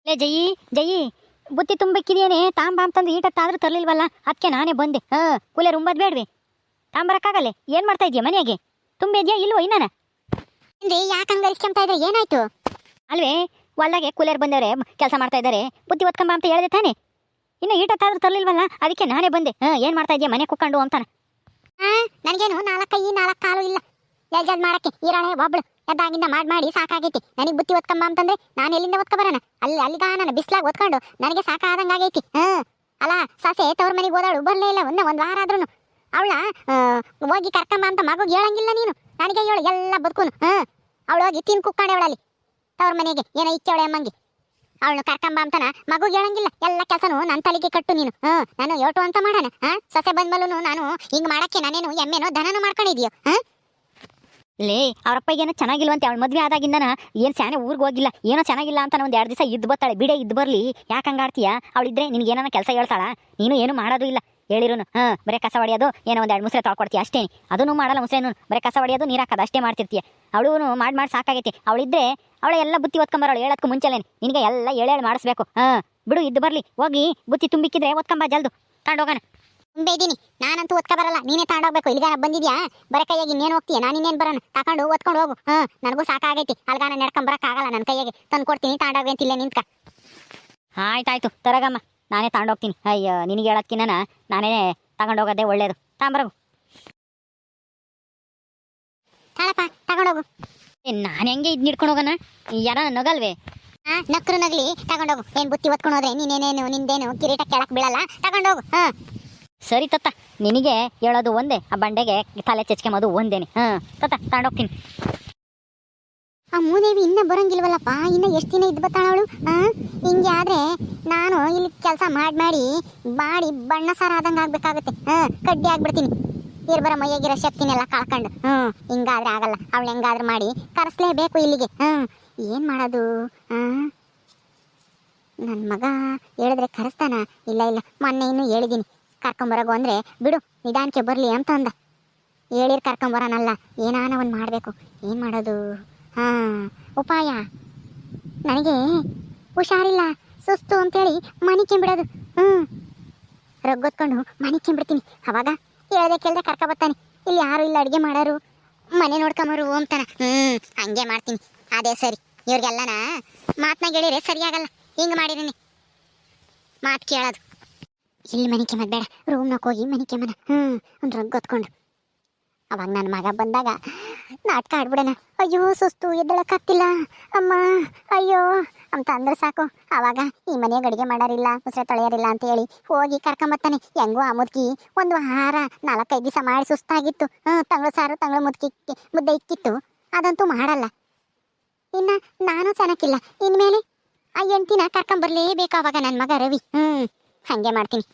ಲೇ ಜಯಿ ಜಯಿ, ಬುತ್ತಿ ತುಂಬಕ್ಕಿದೇನೆ ತಾಂಬ ಅಂತಂದು ಈಟತ್ತಾದ್ರೂ ತರಲಿಲ್ವಲ್ಲ, ಅದಕ್ಕೆ ನಾನೇ ಬಂದೆ. ಕೂಲೆ ರುಂಬದ್ ಬೇಡ್ವಿ, ತಾಂಬರಕ್ಕಾಗಲ್ಲೇ. ಏನ್ ಮಾಡ್ತಾ ಇದೀಯ ಮನೆಯಾಗೆ? ತುಂಬಿದ್ಯಾ ಇಲ್ವೋ ಇನ್ನಾನ? ಯಾಕೆ ಹಂಗ ಇಸ್ಕೊಂತಾ ಇದ್ರೆ ಏನಾಯ್ತು? ಅಲ್ವೇ ಹೊಲ್ದಾಗೆ ಕೂಲಿಯರ್ ಬಂದವ್ರೆ, ಕೆಲಸ ಮಾಡ್ತಾ ಇದ್ದಾರೆ, ಬುತ್ತಿ ಒತ್ಕೊಂಬ ಅಂತ ಹೇಳಿದೆ ತಾನೆ. ಇನ್ನು ಈಟತ್ತಾದ್ರೂ ತರಲಿಲ್ವಲ್ಲ, ಅದಕ್ಕೆ ನಾನೇ ಬಂದೆ. ಏನ್ ಮಾಡ್ತಾ ಇದೀಯ ಮನೆ ಕುಕ್ಕೊಂಡು ಅಂತಾನೆ. ನನಗೇನು 4 ಕೈ 4 ಕಾಲು ಇಲ್ಲ ಎಲ್ಜದ್ ಮಾಡಕ್ಕೆ. ಈರಾಳೆ ಒಬ್ಳು ಎದ್ದಾಗಿಂದ ಮಾಡಿ ಸಾಕಾಗೈತಿ. ನನಗೆ ಬುತ್ತಿ ಒತ್ಕೊಂಬ ಅಂತಂದ್ರೆ ನಾನು ಎಲ್ಲಿಂದ ಒತ್ಕೊಬರೋಣ? ಅಲ್ಲಿಗ ನಾನು ಬಿಸ್ಲಾಗ ಒತ್ಕೊಂಡು ನನಗೆ ಸಾಕಾದಂಗಾಗೈತಿ. ಅಲ್ಲ ಸಸೆ ತವ್ರ ಮನೆಗೆ ಹೋದಾಳು, ಬರ್ಲೇ ಇಲ್ಲ ಒಂದ್ ವಾರ ಆದ್ರೂ. ಅವಳ ಹೋಗಿ ಕರ್ಕೊಂಬ ಅಂತ ಮಗುಗೆ ಹೇಳಂಗಿಲ್ಲ ನೀನು. ನನಗೆ ಹೇಳು ಎಲ್ಲ ಬದುಕುನು. ಅವಳು ಹೋಗಿ ತಿನ್ ಕುಕ್ಕೊಂಡೆವಳಲ್ಲಿ ತವ್ರ ಮನೆಗೆ, ಏನೋ ಇಚ್ಚವಳೆ ಅಮ್ಮಂಗೆ. ಅವಳು ಕರ್ಕೊಂಬ ಅಂತಾನ ಮಗುಗೆ ಹೇಳಂಗಿಲ್ಲ. ಎಲ್ಲ ಕೆಲಸನು ನನ್ನ ತಲೆಗೆ ಕಟ್ಟು ನೀನು. ನಾನು ಯೋಟು ಅಂತ ಮಾಡೋಣ? ಸೊಸೆ ಬಂದ್ಮೇಲೂ ನಾನು ಹಿಂಗ್ ಮಾಡಕ್ಕೆ ನಾನೇನು ಎಮ್ಮೆನೋ ದನನೋ ಮಾಡ್ಕೊಂಡಿದ್ಯೋ? ಲೇ ಅವ್ರಪ್ಪಗೇನೋ ಚೆನ್ನಾಗಿಲ್ವಂತೆ, ಅವಳ ಮದ್ವೆ ಆದಾಗಿಂದನ ಏನ್ ಸ್ಯಾನೆ ಊರಿಗೆ ಹೋಗಿಲ್ಲ, ಏನೋ ಚೆನ್ನಾಗಿಲ್ಲ ಅಂತ ಒಂದ್ 2 ದಿವಸ ಇದ್ದು ಬರ್ತಾಳೆ. ಬಿಡೆ ಇದ್ದು ಬರ್ಲಿ, ಯಾಕೆ ಹಂಗಾಡ್ತೀಯ? ಅವಳಿದ್ರೆ ನಿನ್ಗೆ ಏನೋ ಕೆಲಸ ಹೇಳ್ತಾಳ, ನೀನು ಏನು ಮಾಡೋದು ಇಲ್ಲ ಹೇಳಿರುನು. ಬರೀ ಕಸ ಹೊಡೆಯೋದು, ಏನೋ ಒಂದ್ 2 ಮುಸ್ರೆ ತೊಳ್ಕೊಡ್ತೀಯ ಅಷ್ಟೇ. ಅದನ್ನು ಮಾಡಲ್ಲ ಮುಸ್ರೆನು, ಬರೀ ಕಸ ಹೊಡೆಯೋದು ನೀರು ಹಾಕೋದು ಅಷ್ಟೇ ಮಾಡ್ತಿರ್ತೀಯ. ಅವಳು ಮಾಡಿ ಸಾಕಾಗೈತಿ. ಅವಳಿದ್ರೆ ಅವಳ ಎಲ್ಲ ಬುತ್ತಿ ಒತ್ಕೊಂಬರೋಳು ಹೇಳೋದಕ್ಕೂ ಮುಂಚೆಲೇನೆ ನಿನಗೆ ಎಲ್ಲ ಹೇಳಿ ಮಾಡಿಸ್ಬೇಕು. ಬಿಡು ಇದ್ದು ಬರ್ಲಿ, ಹೋಗಿ ಬುತ್ತಿ ತುಂಬಿಕ್ಕಿದ್ರೆ ಒತ್ಕೊಂಬ ಜಲ್ದು ತಗೊಂಡೋಗೋಣ. ಬೇದೀನಿ, ನಾನಂತೂ ಒತ್ಕ ಬರಲ್ಲ, ನೀನೇ ತಗೊಂಡೋಗ್ಬೇಕು. ಇಲ್ಲಿಗಾನ ಬಂದಿದ್ಯಾ ಬರ ಕೈಯಾಗಿ ಇನ್ನೇನು ಹೋಗ್ತೀಯ? ನಾನು ಇನ್ನೇನು ಬರೋಣ? ತಗೊಂಡು ಒತ್ಕೊಂಡು ಹೋಗು. ನನಗೂ ಸಾಕಾಗೈತಿ, ಅಲ್ಗಾನ ನಡ್ಕೊಂಬರಕ್ಕಾಗಲ್ಲ. ನನ್ನ ಕೈಯಾಗೆ ತಂದು ಕೊಡ್ತೀನಿ, ತಗೊಂಡೋಗಿ ಅಂತಿಲ್ಲ ನಿಂತ್ಕ. ಆಯ್ತಾಯ್ತು ತರಗಮ್ಮ, ನಾನೇ ತಗೊಂಡೋಗ್ತೀನಿ. ಅಯ್ಯೋ ನಿನಗೆ ಹೇಳೋದ್ಕಿನ್ನ ನಾನೇ ತಗೊಂಡೋಗೋದೇ ಒಳ್ಳೇದು. ತಾಂಬರಗು ತಾಳಪ್ಪ, ತಗೊಂಡೋಗು. ನಾನು ಹೆಂಗೆ ಇದ್ ಹಿಡ್ಕೊಂಡು ಹೋಗೋಣ? ಯಾರ ನಗಲ್ವೇ? ನಕ್ರು ನಗ್ಲಿ, ತಗೊಂಡೋಗು. ಏನ್ ಬುತ್ತಿ ಒತ್ಕೊಂಡು ಹೋದ್ರೆ ನೀನೇನೇನು ನಿಂದೇನು ಕಿರೀಟ ಕೆಳಕ್ ಬೀಳಲ್ಲ. ತಗೊಂಡೋಗು. ಸರಿ ತತ್ತ, ನಿನಗೆ ಹೇಳೋದು ಒಂದೇ, ಆ ಬಂಡೆಗೆ ತಲೆ ಚೆಚ್ಕೆಂಬೋದು ಒಂದೇನೆ. ತತ್ತ ತಗೊಂಡೋಗ್ತೀನಿ. ಆ ಮೂದೇವಿ ಇನ್ನ ಬರಂಗಿಲ್ವಲ್ಲಪ್ಪ, ಇನ್ನ ಎಷ್ಟು ದಿನ ಇದ್ದು ಬತ್ತಾಳ ಅವಳು? ಹಿಂಗೆ ಆದ್ರೆ ನಾನು ಇಲ್ಲಿ ಕೆಲಸ ಮಾಡಿ ಬಣ್ಣ ಸಾರ ಆದಂಗೆ ಆಗ್ಬೇಕಾಗತ್ತೆ. ಕಡ್ಡಿ ಆಗ್ಬಿಡ್ತೀನಿ. ಇರ್ಬರ ಮೈಯಾಗಿರೋ ಶಕ್ತಿನೆಲ್ಲ ಕಳ್ಕೊಂಡು. ಹಿಂಗಾದ್ರೆ ಆಗಲ್ಲ. ಅವಳು ಹೆಂಗಾದ್ರೂ ಮಾಡಿ ಕರೆಸ್ಲೇಬೇಕು ಇಲ್ಲಿಗೆ. ಏನ್ ಮಾಡೋದು? ನನ್ನ ಮಗ ಹೇಳಿದ್ರೆ ಕರೆಸ್ತಾನ? ಇಲ್ಲ ಮೊನ್ನೆ ಇನ್ನು ಹೇಳಿದೀನಿ ಕರ್ಕೊಂಬರಗು ಅಂದ್ರೆ ಬಿಡು ನಿಧಾನಕ್ಕೆ ಬರ್ಲಿ ಅಂತ ಅಂದ. ಹೇಳಿರ್ ಕರ್ಕೊಂಬರೋನಲ್ಲ, ಏನಾನ ಒಂದು ಮಾಡಬೇಕು. ಏನು ಮಾಡೋದು? ಉಪಾಯ, ನನಗೆ ಹುಷಾರಿಲ್ಲ, ಸುಸ್ತು ಅಂತೇಳಿ ಮನಿಕೆಂಬಿಡೋದು. ರೊಗ್ಗೊತ್ಕೊಂಡು ಮನಿಕೆಂಬಿಡ್ತೀನಿ. ಅವಾಗ ಹೇಳ್ದೆ ಕೇಳ್ದೆ ಕರ್ಕೊಬತ್ತಾನೆ. ಇಲ್ಲಿ ಯಾರು ಇಲ್ಲ ಅಡುಗೆ ಮಾಡೋರು, ಮನೆ ನೋಡ್ಕೊಂಬರು ಅಂತಾನ. ಹಂಗೆ ಮಾಡ್ತೀನಿ. ಅದೇ ಸರಿ. ಇವ್ರಿಗೆಲ್ಲನ ಮಾತನಾಗ ಹೇಳಿದ್ರೆ ಸರಿಯಾಗಲ್ಲ. ಹಿಂಗೆ ಮಾಡಿದ್ದೀನಿ ಮಾತು ಕೇಳೋದು. ಇಲ್ಲಿ ಮನಿಕೆಂಬದ್ ಬೇಡ, ರೂಮ್ನಾಗ ಹೋಗಿ ಮನಿಕೆಂಬನ. ಒಂದು ರೊಗ್ಗೊತ್ಕೊಂಡು ಅವಾಗ ನನ್ನ ಮಗ ಬಂದಾಗ ನಾಟಕ ಆಡ್ಬಿಡೋಣ. ಅಯ್ಯೋ ಸುಸ್ತು, ಎದ್ದಳಕ್ಕಾಗ್ತಿಲ್ಲ ಅಮ್ಮ, ಅಯ್ಯೋ ಅಂತ ಅಂದ್ರೆ ಸಾಕು. ಆವಾಗ ಈ ಮನೆಯಾಗ ಅಡುಗೆ ಮಾಡೋರಿಲ್ಲ, ಮುಸ್ರೆ ತೊಳೆಯೋರಿಲ್ಲ ಅಂತ ಹೇಳಿ ಹೋಗಿ ಕರ್ಕೊಂಬತ್ತಾನೆ. ಹೆಂಗೋ ಆ ಮುದುಕಿ 1 ವಾರ 4-5 ದಿವಸ ಮಾಡಿ ಸುಸ್ತಾಗಿತ್ತು. ತಂಗಳು ಸಾರು ತಂಗಳು ಮುದ್ದೆ ಇಕ್ಕಿತ್ತು, ಅದಂತೂ ಮಾಡಲ್ಲ. ಇನ್ನು ನಾನು ಚೆನ್ನಾಗಿಲ್ಲ, ಇನ್ಮೇಲೆ ಆ ಹೆಂಡ್ತಿನ ಕರ್ಕೊಂಬರ್ಲೇಬೇಕು. ಅವಾಗ ನನ್ನ ಮಗ ರವಿ. ಹಾಗೆ ಮಾಡ್ತೀನಿ.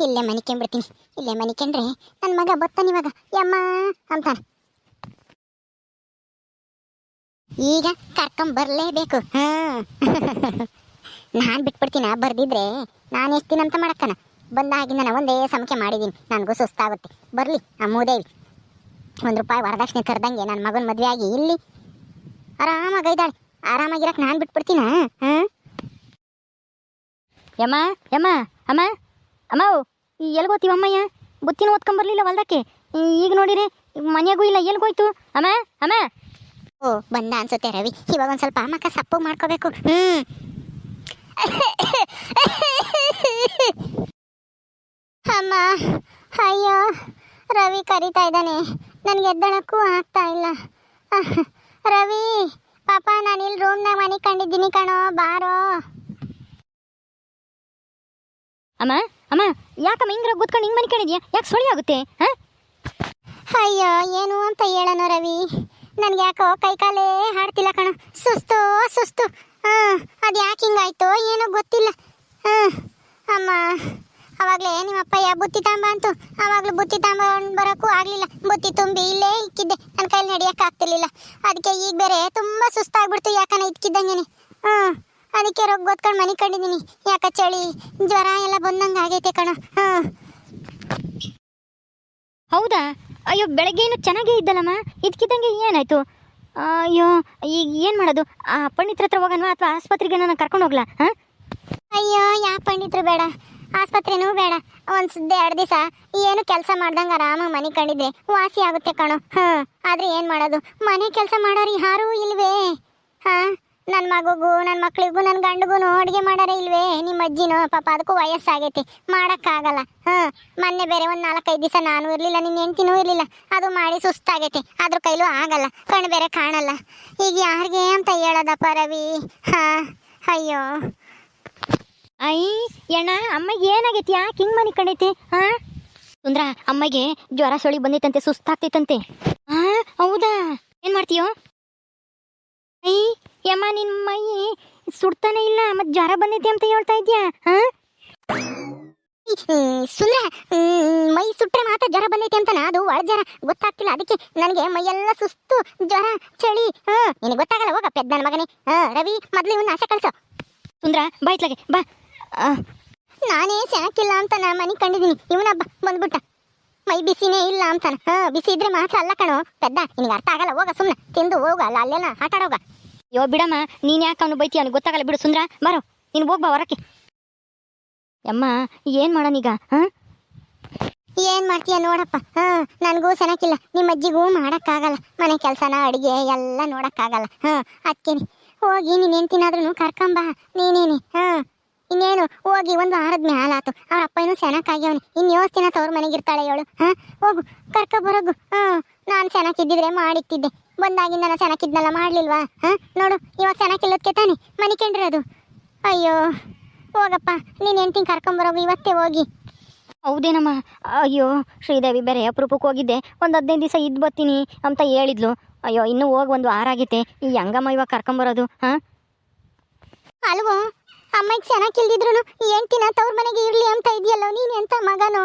ಇಲ್ಲೇ ಮನಿಕೆಂಬಿಡ್ತೀನಿ. ಇಲ್ಲೇ ಮನಿಕೆಂಡ್ರೆ ನನ್ನ ಮಗ ಬತ್ತಾನ ಇವಾಗ ಯಮ್ಮ ಅಂತಾನ. ಈಗ ಕರ್ಕೊಂಬರ್ಲೇಬೇಕು. ನಾನು ಬಿಟ್ಬಿಡ್ತೀನ? ಬರ್ದಿದ್ರೆ ನಾನು ಎಷ್ಟು ದಿನ ಅಂತ ಮಾಡಕ್ಕನ? ಬಂದಾಗಿಂದ ನಾನು ಒಂದೇ ಸಮಕ್ಕೆ ಮಾಡಿದ್ದೀನಿ. ನನಗೂ ಸುಸ್ತಾಗುತ್ತೆ. ಬರಲಿ ಆ ಮೂದೇವಿ. ₹1 ವರದಕ್ಷಿಣೆ ತರದಂಗೆ ನನ್ನ ಮಗನ ಮದುವೆ ಆಗಿ ಇಲ್ಲಿ ಆರಾಮಾಗೈದಾಳೆ. ಆರಾಮಾಗಿರಕ್ಕೆ ನಾನು ಬಿಟ್ಬಿಡ್ತೀನ? ಯಮ್ಮ ಯಮ್ಮ ಅಮ್ಮ ಅಮ್ಮ, ಎಲ್ಗೋತೀವಿ ಅಮ್ಮಯ್ಯ? ಬುತ್ತಿನ ಓದ್ಕೊಂಬರ್ಲಿಲ್ಲ ಹೊಲ್ದಕ್ಕೆ. ಈಗ ನೋಡಿರಿ ಮನೆಯಾಗೂ ಇಲ್ಲ, ಎಲ್ಗೋಯ್ತು ಅಮ್ಮ? ಅಮ್ಮ ಓ ಬಂದ ಅನ್ಸುತ್ತೆ ರವಿ. ಇವಾಗ ಒಂದು ಸ್ವಲ್ಪ ಮಕ್ಕ ಸಪ್ಪು ಮಾಡ್ಕೋಬೇಕು. ಅಮ್ಮ, ಅಯ್ಯೋ ರವಿ ಕರೀತಾ ಇದ್ದಾನೆ. ನನಗೆ ಎದ್ದಳಕ್ಕೂ ಆಗ್ತಾ ಇಲ್ಲ. ರವಿ ಪಾಪ, ನಾನು ಇಲ್ಲಿ ರೂಮ್ನಾಗ ಮನೆ ಕಂಡಿದ್ದೀನಿ ಕಣೋ, ಬಾರೋ. ಅಮ್ಮ ಅಮ್ಮ, ಯಾಕಮ್ಮ ಹಿಂಗೆ ಗೊತ್ಕೊಂಡು ಹಿಂಗೆ ಮನೆ ಕೇಳಿದ್ಯಾ? ಯಾಕೆ ಸೊಳಿ ಆಗುತ್ತೆ? ಅಯ್ಯೋ ಏನು ಅಂತ ಹೇಳೋಣ ರವಿ, ನನ್ಗೆ ಯಾಕೋ ಕೈಕಾಲೇ ಹಾಡ್ತಿಲ್ಲ ಕಣ. ಸುಸ್ತು. ಅದು ಯಾಕೆ ಹಿಂಗಾಯ್ತೋ ಏನೋ ಗೊತ್ತಿಲ್ಲ. ಅಮ್ಮ, ಅವಾಗಲೇ ನಿಮ್ಮಪ್ಪಯ್ಯ ಬುತ್ತಿ ತಾಂಬ ಅಂತು. ಆವಾಗಲೂ ಬುತ್ತಿ ತಾಂಬ ಬರೋಕ್ಕೂ ಆಗಲಿಲ್ಲ. ಬುತ್ತಿ ತುಂಬಿ ಇಲ್ಲೇ ಇಕ್ಕಿದ್ದೆ, ನನ್ನ ಕೈಲಿ ನಡೆಯೋಕ್ಕಾಗ್ತಿರ್ಲಿಲ್ಲ. ಅದಕ್ಕೆ ಈಗ ಬೇರೆ ತುಂಬ ಸುಸ್ತಾಗ್ಬಿಡ್ತು, ಯಾಕನ ಇದ್ಕಿದ್ದಂಗೆ. ಅದಕ್ಕೆ ಗೊತ್ಕೊಂಡು ಮನೆ ಕಂಡಿದ್ದೀನಿ. ಯಾಕ ಚಳಿ ಜ್ವರ ಎಲ್ಲ ಬಂದಂಗೆ ಆಗೈತೆ ಕಣ. ಹೌದಾ? ಅಯ್ಯೋ ಬೆಳಗ್ಗೆ ಏನು ಚೆನ್ನಾಗೇ ಇದ್ದಲ್ಲಮ್ಮ, ಇದ್ಕಿದ್ದಂಗೆ ಏನಾಯ್ತು? ಅಯ್ಯೋ ಈಗ ಏನು ಮಾಡೋದು? ಆ ಪಂಡಿತ್ರ ಹತ್ರ ಹೋಗೋಣ ಅಥವಾ ಆಸ್ಪತ್ರೆಗೆ ನಾನು ಕರ್ಕೊಂಡು ಹೋಗ್ಲಾ? ಹಾಂ, ಅಯ್ಯೋ ಯಾ ಪಂಡಿತ್ರು ಬೇಡ, ಆಸ್ಪತ್ರೆನೂ ಬೇಡ. ಒಂದ್ 2 ದಿವಸ ಏನು ಕೆಲಸ ಮಾಡ್ದಂಗೆ ಆರಾಮಾಗಿ ಮನೆ ಕಂಡಿದ್ರೆ ವಾಸಿ ಆಗುತ್ತೆ ಕಣೋ. ಆದ್ರೆ ಏನು ಮಾಡೋದು, ಮನೆ ಕೆಲಸ ಮಾಡೋರು ಯಾರೂ ಇಲ್ವೇ? ನನ್ನ ಮಗುಗೂ ನನ್ನ ಮಕ್ಳಿಗೂ ನನ್ನ ಗಂಡಿಗೂ ಅಡುಗೆ ಮಾಡಾರೇ ಇಲ್ವೇ? ನಿಮ್ಮ ಅಜ್ಜಿನೋ ಪಾಪ ಅದಕ್ಕೂ ವಯಸ್ಸಾಗೈತಿ, ಮಾಡೋಕ್ಕಾಗಲ್ಲ. ಮೊನ್ನೆ ಬೇರೆ ಒಂದು 4-5 ದಿವಸ ನಾನು ಇರಲಿಲ್ಲ, ನಿನ್ನ ಹೆಂಡ್ತಿನೂ ಇರಲಿಲ್ಲ. ಅದು ಮಾಡಿ ಸುಸ್ತಾಗೈತಿ, ಅದ್ರ ಕೈಲೂ ಆಗಲ್ಲ, ಕಣ್ಣು ಬೇರೆ ಕಾಣಲ್ಲ. ಈಗ ಯಾರಿಗೆ ಅಂತ ಹೇಳೋದಪ್ಪ ರವಿ? ಅಯ್ಯೋ ಐ ಅಣ್ಣ, ಅಮ್ಮಗೆ ಏನಾಗೈತಿ? ಯಾಕೆ ಹಿಂಗೆ ಮನೆ ಕಂಡೈತಿ? ಹಾಂ ಸುಂದ್ರ, ಅಮ್ಮಗೆ ಜ್ವರ ಸೊಳಿ ಬಂದೈತಂತೆ, ಸುಸ್ತಾಗ್ತೈತಂತೆ. ಹೌದಾ? ಏನು ಮಾಡ್ತೀಯೋ? ಐ ಯಮ್ಮ, ನಿನ್ನ ಮೈ ಸುಡ್ತಾನೆ ಇಲ್ಲ, ಮತ್ತೆ ಜ್ವರ ಬಂದೈತಿ ಅಂತ ಹೇಳ್ತಾ ಇದೆಯಾ? ಸುಂದ್ರ, ಮೈ ಸುಟ್ರೆ ಮಾತ್ರ ಜ್ವರ ಬಂದೈತೆ ಅಂತನ? ಅದು ಒಳ ಜ್ವರ ಗೊತ್ತಾಗ್ತಿಲ್ಲ, ಅದಕ್ಕೆ ನನಗೆ ಮೈಯೆಲ್ಲ ಸುಸ್ತು, ಜ್ವರ, ಚಳಿ. ನಿನಗೆ ಗೊತ್ತಾಗಲ್ಲ, ಹೋಗ ಪೆದ್ದ ನನ್ನ ಮಗನೇ. ರವಿ, ಮೊದಲು ಇವನ್ನ ಆಸೆ ಕಳ್ಸೋ. ಸುಂದ್ರ ಬಾ ಇತ್ಲಾಗೆ ಬಾ. ನಾನೇ ಚೆನ್ನಾಗಿಲ್ಲ ಅಂತ ನಾ ಮನೆ ಕಂಡಿದ್ದೀನಿ, ಇವನಬ್ಬ ಬಂದ್ಬಿಟ್ಟ ಮೈ ಬಿಸಿನೇ ಇಲ್ಲ ಅಂತಾನ. ಬಿಸಿ ಇದ್ರೆ ಮಾತ್ರ ಅಲ್ಲ ಕಣೋ ಪೆದ್ದ, ನಿನಗೆ ಅರ್ಥ ಆಗಲ್ಲ. ಹೋಗ ಸುಮ್ಮನೆ ತಿಂದು ಹೋಗ, ಅಲ್ಲೆಲ್ಲ ಆಟ ಆಡೋಗ. ಯೋ ಬಿಡಮ್ಮ, ನೀನು ಯಾಕೆ ಅವನು ಬೈತಿ? ಅವ್ನಿಗೆ ಗೊತ್ತಾಗಲ್ಲ ಬಿಡು. ಸುಂದ್ರ ಬರೋ, ನೀನು ಹೋಗ್ಬಾ ಹೊರಕ್ಕೆ. ಯಮ್ಮ ಏನು ಮಾಡೋಣೀಗ? ಏನ್ ಮಾಡ್ತೀಯ ನೋಡಪ್ಪ. ನನಗೂ ಚೆನ್ನಾಗಿಲ್ಲ, ನಿಮ್ಮ ಅಜ್ಜಿಗೂ ಮಾಡೋಕ್ಕಾಗಲ್ಲ, ಮನೆ ಕೆಲಸನ ಅಡುಗೆ ಎಲ್ಲ ನೋಡೋಕ್ಕಾಗಲ್ಲ. ಅದಕ್ಕೇನೆ ಹೋಗಿ ನೀನು ಹೆಂಡ್ತಿನಾದ್ರೂ ಕರ್ಕೊಂಬ ನೀನೇನೆ. ಇನ್ನೇನು ಹೋಗಿ 1 ವಾರದ ಮ್ಯಾಲ ಆತು, ಅವ್ರ ಅಪ್ಪನೂ ಚೆನ್ನಾಗಾಗ್ಯವನು. ಇನ್ನು 7 ದಿನ ತವ್ರ ಮನೆಗಿರ್ತಾಳೆ ಹೇಳು. ಹೋಗು ಕರ್ಕೊಬರೋಗು. ನಾನು ಚೆನ್ನಾಗಿದ್ದಿದ್ರೆ ಮಾಡಿಕ್ತಿದ್ದೆ, ಬಂದಾಗಿಂದ ನಾನು ಚೆನ್ನಾಗಿದ್ನಲ್ಲ, ಮಾಡಲಿಲ್ವಾ? ನೋಡು, ಇವಾಗ ಚೆನ್ನಾಗಿಲ್ಲದಕ್ಕೆ ತಾನೆ ಮನೆ ಕಂಡಿರೋದು. ಅಯ್ಯೋ ಹೋಗಪ್ಪ, ನೀನು ಹೆಂಡ್ತಿನ ಕರ್ಕೊಂಬರೋಗು ಇವತ್ತೇ ಹೋಗಿ. ಹೌದೇನಮ್ಮ? ಅಯ್ಯೋ ಶ್ರೀದೇವಿ ಬೇರೆ ಅಪರೂಪಕ್ಕೆ ಹೋಗಿದ್ದೆ, ಒಂದು 15 ದಿವಸ ಇದ್ದು ಬರ್ತೀನಿ ಅಂತ ಹೇಳಿದ್ಲು. ಅಯ್ಯೋ ಇನ್ನೂ ಹೋಗಿ 1 ವಾರ ಆಗೈತೆ, ಈ ಹೆಂಗಮ್ಮ ಇವಾಗ ಕರ್ಕೊಂಬರೋದು? ಅಲ್ವೋ, ಅಮ್ಮಗೆ ಚೆನ್ನಾಗಿಲ್ದಿದ್ರು ಹೆಂಡ್ತಿನ ತವ್ರ ಮನೆಗೆ ಇರ್ಲಿ ಅಂತ ಇದೆಯಲ್ಲೋ ನೀನು, ಎಂತ ಮಗನು?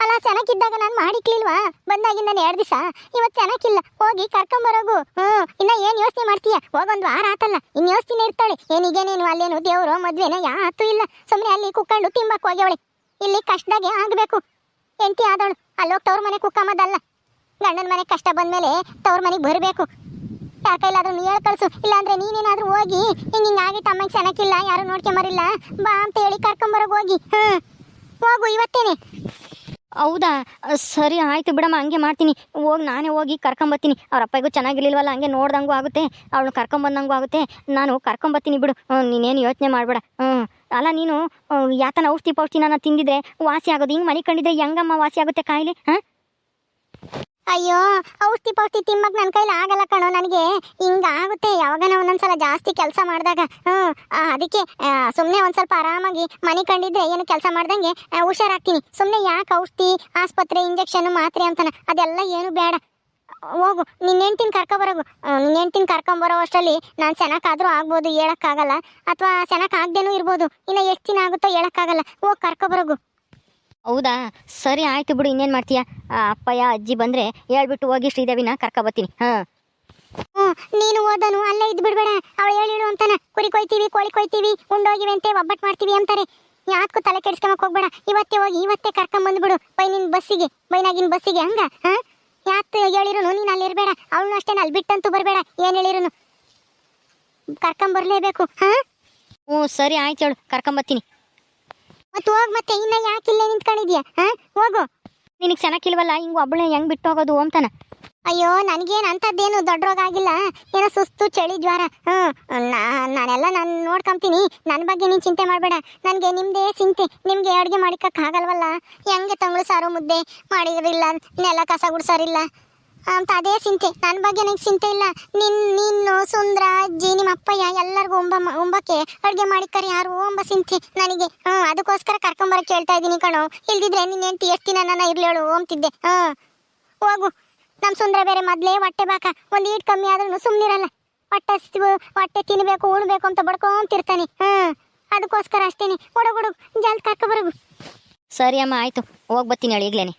ಅಲ್ಲ, ಚೆನ್ನಾಗಿದ್ದಾಗ ನಾನು ಮಾಡಿಕ್ಲಿಲ್ವಾ? ಬಂದಾಗಿಂದ 2 ದಿವಸ, ಇವತ್ತು ಚೆನ್ನಾಗಿಲ್ಲ, ಹೋಗಿ ಕರ್ಕೊಂಬರೋಗು. ಇನ್ನ ಏನು ಯೋಚನೆ ಮಾಡ್ತೀಯ? ಹೋಗೊಂದು ವಾರ ಆತಲ್ಲ, ಇನ್ನು ಯೋಚನೆ ಇರ್ತಾಳೆ. ಏನಿಗೇನೇನು ಅಲ್ಲೇನು ದೇವರು ಮದ್ವೆನ ಯಾತೂ ಇಲ್ಲ, ಸುಮ್ಮನೆ ಅಲ್ಲಿ ಕುಕ್ಕೊಂಡು ತಿಂಬಕ್ಕೆ ಹೋಗ್ಯವಳೆ. ಇಲ್ಲಿ ಕಷ್ಟದಾಗೆ ಆಗಬೇಕು. ಹೆಂಡ್ತಿ ಆದವಳು ಅಲ್ಲೋಗಿ ತವ್ರ ಮನೆ ಕುಕ್ಕಮ್ಮದಲ್ಲ, ಗಂಡನ ಮನೆ ಕಷ್ಟ ಬಂದಮೇಲೆ ತವ್ರ ಮನೆಗೆ ಬರಬೇಕು. ಯಾರ ಕೈಲಾದ್ರೂ ನೀ ಹೇಳಿ ಕಳ್ಸು, ಇಲ್ಲಾಂದ್ರೆ ನೀನೇನಾದ್ರೂ ಹೋಗಿ ಹಿಂಗೆ ಆಗಿತ್ತು, ಅಮ್ಮಗೆ ಚೆನ್ನಾಗಿಲ್ಲ, ಯಾರು ನೋಡ್ಕೊಂಬರಿಲ್ಲ, ಬಾ ಅಂತ ಹೇಳಿ ಕರ್ಕೊಂಬರೋಗಿ ಹೋಗಿ. ಹೋಗು ಇವತ್ತೇನೆ. ಹೌದಾ? ಸರಿ ಆಯಿತು ಬಿಡಮ್ಮ, ಹಂಗೆ ಮಾಡ್ತೀನಿ. ನಾನೇ ಹೋಗಿ ಕರ್ಕೊಂಬರ್ತೀನಿ. ಅವ್ರ ಅಪ್ಪಗೂ ಚೆನ್ನಾಗಿರ್ಲಿಲ್ವಲ್ಲ, ಹಂಗೆ ನೋಡ್ದಂಗೂ ಆಗುತ್ತೆ, ಅವಳು ಕರ್ಕೊಂಬಂದಂಗೂ ಆಗುತ್ತೆ. ನಾನು ಕರ್ಕೊಂಬರ್ತೀನಿ ಬಿಡು, ನೀನೇನು ಯೋಚನೆ ಮಾಡಬೇಡ. ಅಲ್ಲ, ನೀನು ಯಾತನ ಔಷಧಿ ನಾನು ತಿಂದಿದ್ರೆ ವಾಸಿ ಆಗೋದು, ಹಿಂಗೆ ಮನೆ ಕಂಡಿದ್ರೆ ಹೆಂಗಮ್ಮ ವಾಸಿ ಆಗುತ್ತೆ ಕಾಯಿಲೆ? ಅಯ್ಯೋ, ಔಷಧಿ ತಿಮ್ಮಕ್ ನನ್ನ ಕೈಲಿ ಆಗಲ್ಲ ಕಣೋ. ನನಗೆ ಹಿಂಗಾಗುತ್ತೆ ಯಾವಾಗನ ಒಂದೊಂದ್ಸಲ ಜಾಸ್ತಿ ಕೆಲಸ ಮಾಡಿದಾಗ. ಅದಕ್ಕೆ ಸುಮ್ಮನೆ ಒಂದು ಸ್ವಲ್ಪ ಆರಾಮಾಗಿ ಮನೆ ಕಂಡಿದ್ರೆ ಏನು ಕೆಲಸ ಮಾಡ್ದಂಗೆ ಹುಷಾರಾಗ್ತೀನಿ. ಸುಮ್ಮನೆ ಯಾಕೆ ಔಷಧಿ, ಆಸ್ಪತ್ರೆ, ಇಂಜೆಕ್ಷನ್, ಮಾತ್ರೆ ಅಂತಾನ, ಅದೆಲ್ಲ ಏನು ಬೇಡ. ಹೋಗು, ನಿನ್ನ ಹೆಂಡ್ತಿನ ಕರ್ಕೊಬರೋಗು. ನಿನ್ನ ಹೆಂಡ್ತಿನ ಕರ್ಕೊಂಬರೋ ಅಷ್ಟರಲ್ಲಿ ನಾನು ಚೆನ್ನಾಗಾದ್ರೂ ಆಗ್ಬೋದು, ಹೇಳೋಕ್ಕಾಗಲ್ಲ. ಅಥವಾ ಚೆನ್ನಾಗಾಗ್ದೇನೂ ಇರ್ಬೋದು, ಇನ್ನು ಎಷ್ಟು ದಿನ ಆಗುತ್ತೋ ಹೇಳೋಕ್ಕಾಗಲ್ಲ. ಹೋಗಿ ಕರ್ಕೊಬರೋಗು. ಹೌದಾ? ಸರಿ ಆಯಿತು ಬಿಡು, ಇನ್ನೇನು ಮಾಡ್ತೀಯಾ? ಅಪ್ಪಯ್ಯ ಅಜ್ಜಿ ಬಂದರೆ ಹೇಳ್ಬಿಟ್ಟು ಹೋಗಿ ಶ್ರೀದೇವಿನ ಕರ್ಕೊಬತ್ತೀನಿ. ನೀನು ಓದನು ಅಲ್ಲೇ ಇದ್ದು ಬಿಡ್ಬೇಡ. ಅವಳು ಹೇಳಿಳು ಅಂತಾನ, ಕುರಿ ಕೊಯ್ತೀವಿ, ಕೋಳಿ ಕೊಯ್ತೀವಿ, ಉಂಡೋಗಿವಿ ಅಂತೆ, ಒಬ್ಬಟ್ಟು ಮಾಡ್ತೀವಿ ಅಂತಾರೆ. ಯಾತ್ಗೂ ತಲೆ ಕೆಡಿಸ್ಕೊಂಬಕ್ಕೆ ಹೋಗ್ಬೇಡ. ಇವತ್ತೇ ಹೋಗಿ ಇವತ್ತೇ ಕರ್ಕೊಂಬಂದ್ಬಿಡು ಬೈನಿನ ಬಸ್ಸಿಗೆ, ಬೈನಾಗಿನ ಬಸ್ಸಿಗೆ. ಹಂಗ ಯಾತ್ ಹೇಳಿರುನು ನೀನು ಅಲ್ಲಿ ಇರಬೇಡ. ಅವಳು ಅಷ್ಟೇ, ಅಲ್ಲಿ ಬಿಟ್ಟಂತೂ ಬರಬೇಡ. ಏನು ಹೇಳಿರುನು ಕರ್ಕೊಂಬರ್ಲೇಬೇಕು. ಸರಿ ಆಯ್ತು ಹೇಳು, ಕರ್ಕೊಂಬತ್ತೀನಿ. ಮತ್ತೆ ಹೋಗಿ, ಮತ್ತೆ ಇನ್ನ ಯಾಕಿಲ್ಲೇ ನಿಂತ್ಕೊಂಡಿದ್ಯಾ? ಹೋಗು. ನಿನಗೆ ಚೆನ್ನಾಗಿಲ್ವಲ್ಲ, ಹಿಂಗೆ ಒಬ್ಬಳೇ ಹೆಂಗೆ ಬಿಟ್ಟು ಹೋಗೋದು ಅಂತಾನ. ಅಯ್ಯೋ, ನನಗೇನು ಅಂಥದ್ದೇನು ದೊಡ್ಡ ರೋಗ ಆಗಿಲ್ಲ, ಏನೋ ಸುಸ್ತು, ಚಳಿ, ಜ್ವರ. ನಾನೆಲ್ಲ ನಾನು ನೋಡ್ಕೊಂತೀನಿ, ನನ್ನ ಬಗ್ಗೆ ನೀನು ಚಿಂತೆ ಮಾಡಬೇಡ. ನನಗೆ ನಿಮ್ಮದೇ ಚಿಂತೆ. ನಿಮಗೆ ಅಡುಗೆ ಮಾಡಿಕ್ಕಾಗಲ್ವಲ್ಲ, ಹೆಂಗೆ ತಂಗಳು ಸಾರು ಮುದ್ದೆ ಮಾಡಿರಿಲ್ಲ, ನೆಲ ಕಸ ಗುಡ್ಸೋರಿಲ್ಲ ಅಂತ ಅದೇ ಚಿಂತೆ. ನನ್ನ ಬಗ್ಗೆ ನನಗೆ ಚಿಂತೆ ಇಲ್ಲ. ನೀನು ಸುಂದ್ರ, ಅಜ್ಜಿ, ನಿಮ್ಮ ಅಪ್ಪಯ್ಯ ಎಲ್ಲರಿಗೂ ಉಂಬಕ್ಕೆ ಅಡುಗೆ ಮಾಡಿಕ್ಕರಿ ಯಾರು ಎಂಬ ಚಿಂತೆ ನನಗೆ. ಅದಕ್ಕೋಸ್ಕರ ಕರ್ಕೊಂಬರಕ್ಕೆ ಕೇಳ್ತಾ ಇದ್ದೀನಿ ಕಣೋ. ಇಲ್ದಿದ್ರೆ ನಿನ್ನ ಹೆಂಡ್ತಿ ಎಷ್ಟು ದಿನ ನನ್ನ ಇರ್ಲೇಳು ಓಂತಿದ್ದೆ. ಹೋಗು. ನಮ್ಮ ಸುಂದ್ರ ಬೇರೆ ಮೊದಲೇ ಹೊಟ್ಟೆ ಬಾಕ, ಒಂದು ಈಟ್ ಕಮ್ಮಿ ಆದ್ರೂ ಸುಮ್ಮನಿರಲ್ಲ. ಹೊಟ್ಟೆ ತಿನ್ನಬೇಕು, ಉಣ್ಬೇಕು ಅಂತ ಬಡ್ಕೊಂತಿರ್ತಾನೆ. ಅದಕ್ಕೋಸ್ಕರ ಅಷ್ಟೇನೆ. ಹುಡುಗ ಜಲ್ದಿ ಕರ್ಕೊಬರೋಗು. ಸರಿ ಅಮ್ಮ, ಆಯಿತು, ಹೋಗಿ ಬರ್ತೀನಿ ಹೇಳಿ ಈಗಲೇ.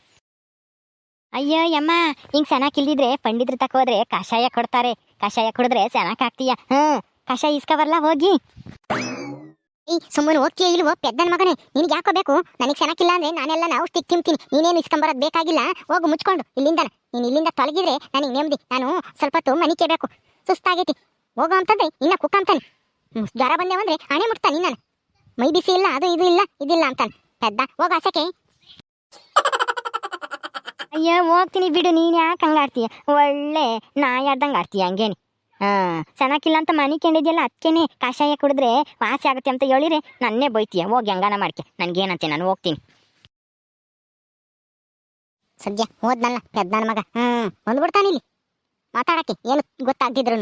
ಅಯ್ಯೋ ಯಮ್ಮ, ಹಿಂಗೆ ಚೆನ್ನಾಗಿಲ್ದಿದ್ರೆ ಪಂಡಿತ್ರ ತಕೋದ್ರೆ ಕಷಾಯ ಕೊಡ್ತಾರೆ. ಕಷಾಯ ಕುಡಿದ್ರೆ ಚೆನ್ನಾಗಾಗ್ತೀಯ. ಕಷಾಯ ಇಸ್ಕೊಬರ್ಲಾ ಹೋಗಿ? ಈ ಸುಮ್ಮನೆ ಹೋಗ್ತೀಯ ಇಲ್ವೋ ಪೆದ್ದನ ಮಗನೇ, ನಿನ್ಗೆ ಯಾಕೋ ಬೇಕು? ನನಗೆ ಚೆನ್ನಾಗಿಲ್ಲ ಅಂದ್ರೆ ನಾನೆಲ್ಲ ನಾವು ಸ್ಟಿಕ್ ತಿಂತೀನಿ, ನೀನೇನು ಇಸ್ಕೊಂಬರೋದು ಬೇಕಾಗಿಲ್ಲ. ಹೋಗು ಮುಚ್ಕೊಂಡು ಇಲ್ಲಿಂದ. ನೀನು ಇಲ್ಲಿಂದ ತೊಲಗಿದ್ರೆ ನನಗೆ ನೆಮ್ಮದಿ. ನಾನು ಸ್ವಲ್ಪ ಹೊತ್ತು ಮನಿಕೆ ಬೇಕು, ಸುಸ್ತಾಗೈತಿ. ಹೋಗೋ ಅಂತಂದ್ರೆ ಇನ್ನ ಕುಕ್ಕಂತಾನೆ. ಜ್ವರ ಬಂದೆ ಅಂದ್ರೆ ಹಣೆ ಮುಟ್ತಾನೆ ನಾನು. ಮೈ ಬಿಸಿ ಇಲ್ಲ, ಅದು ಇದು ಇಲ್ಲ ಇದಿಲ್ಲ ಅಂತಾನೆ ಪೆದ್ದ. ಹೋಗ ಆಸೆಕೆ. ಅಯ್ಯೋ ಹೋಗ್ತೀನಿ ಬಿಡು, ನೀನು ಯಾಕೆ ಹಂಗಾಡ್ತೀಯ? ಒಳ್ಳೆ ನಾಯಿ ಆಡ್ದಂಗೆ ಆಡ್ತೀಯ ಹಂಗೇನೆ. ಚೆನ್ನಾಗಿಲ್ಲ ಅಂತ ಮನೆ ಕೆಂಡಿದ್ಯಲ್ಲ, ಅದಕ್ಕೇನೆ ಕಷಾಯ ಕುಡಿದ್ರೆ ವಾಸಿ ಆಗುತ್ತೆ ಅಂತ ಹೇಳಿದ್ರೆ ನನ್ನೇ ಬೈತೀಯ. ಹೋಗಿ ಹಂಗಾನ ಮಾಡ್ಕೆ, ನನ್ಗೇನಂತೆ, ನಾನು ಹೋಗ್ತೀನಿ. ಸದ್ಯ ಹೋದ್ನಲ್ಲ ಪೆದ್ದನ ಮಗ. ಬಂದ್ಬಿಡ್ತಾನೆ ಇಲ್ಲಿ ಮಾತಾಡಕ್ಕೆ, ಏನು ಗೊತ್ತಾಗ್ದಿದ್ರು.